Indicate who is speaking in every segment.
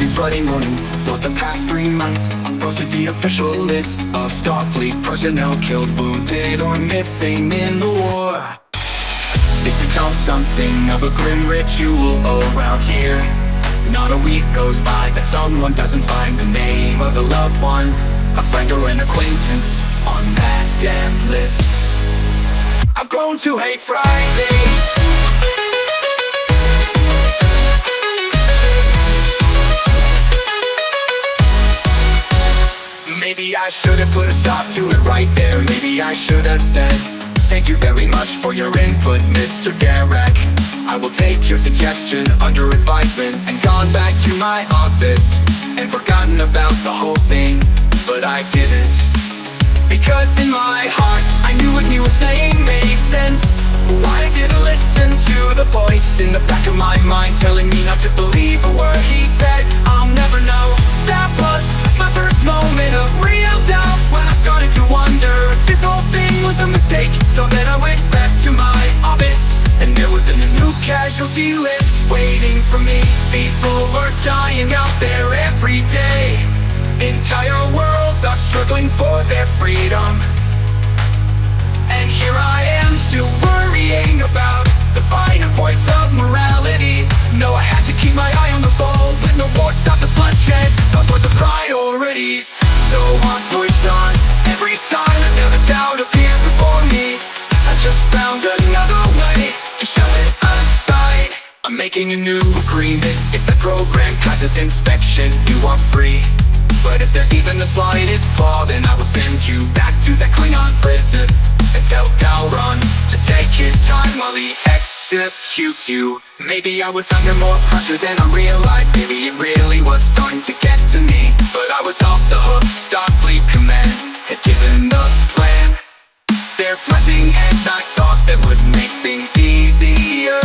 Speaker 1: every Friday morning for the past 3 months. I've posted the official list of Starfleet personnel killed, wounded, or missing in the war. It's become something of a grim ritual around here. Not a week goes by that someone doesn't find the name of a loved one, a friend or an acquaintance on that damn list. I've grown to hate Fridays. Maybe I should have put a stop to it right there. Maybe I should have said, thank you very much for your input, Mr. Garak. I will take your suggestion under advisement, and gone back to my office and forgotten about the whole thing. But I didn't, because in my heart I knew what he was saying made sense. Why didn't listen to the voice in the back of my mind telling me not to believe a word he said? I'll never know. That was my first moment of real doubt, when I started to wonder if this whole thing was a mistake. So then I went back to my office, and there was a new casualty list waiting for me. People were dying out there every day. Entire worlds are struggling for their freedom. And here I am, still worrying about the finer points of morality. No, I had to keep my eye on the ball when the war stopped the bloodshed. Those were the priorities. So on pushed on, every time another doubt appeared before me. I just found another way to shove it aside. I'm making a new agreement. If the program passes inspection, you are free. But if there's even the slightest flaw, then I will send you back to that Klingon prison and tell Garak to take his time while he executes you. Maybe I was under more pressure than I realized. Maybe it really was starting to get to me. But I was off the hook. Starfleet Command had given the plan. Their blessing, and I thought that would make things easier.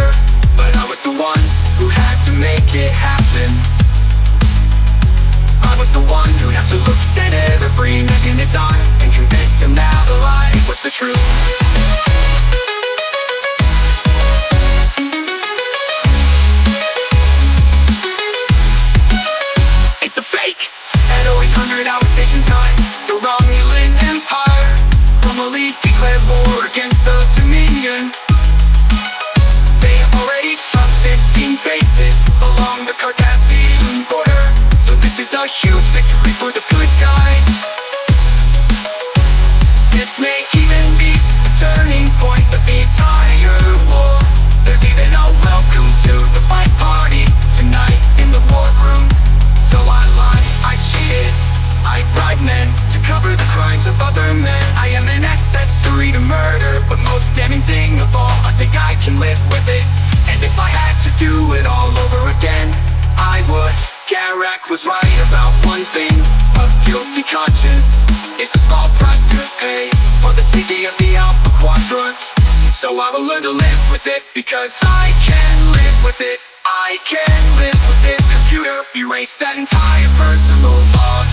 Speaker 1: But I was the one who had to make it happen. I was the one who'd have to look at every neck in his eye and convince him that the lie was the truth. It's a fake. At 0800-hour station time, the Romulan Empire formally declared war against the Dominion. They have already struck 15 bases along the Cardassian border. So this is a huge victory for the good guys. This may even be the turning point of the entire war. There's even a welcome to the fight party tonight in the war room. So I lied, I cheated, I bribed men to cover the crimes of other men. I am an accessory to murder, but most damning thing of all, I think I can live with it. And if I had to do it all over again, I would. Garak was right about one thing: a guilty conscience is a small price to pay for the safety of the Alpha Quadrant. So I will learn to live with it, because I can live with it. I can live with it. Computer, erase that entire personal log.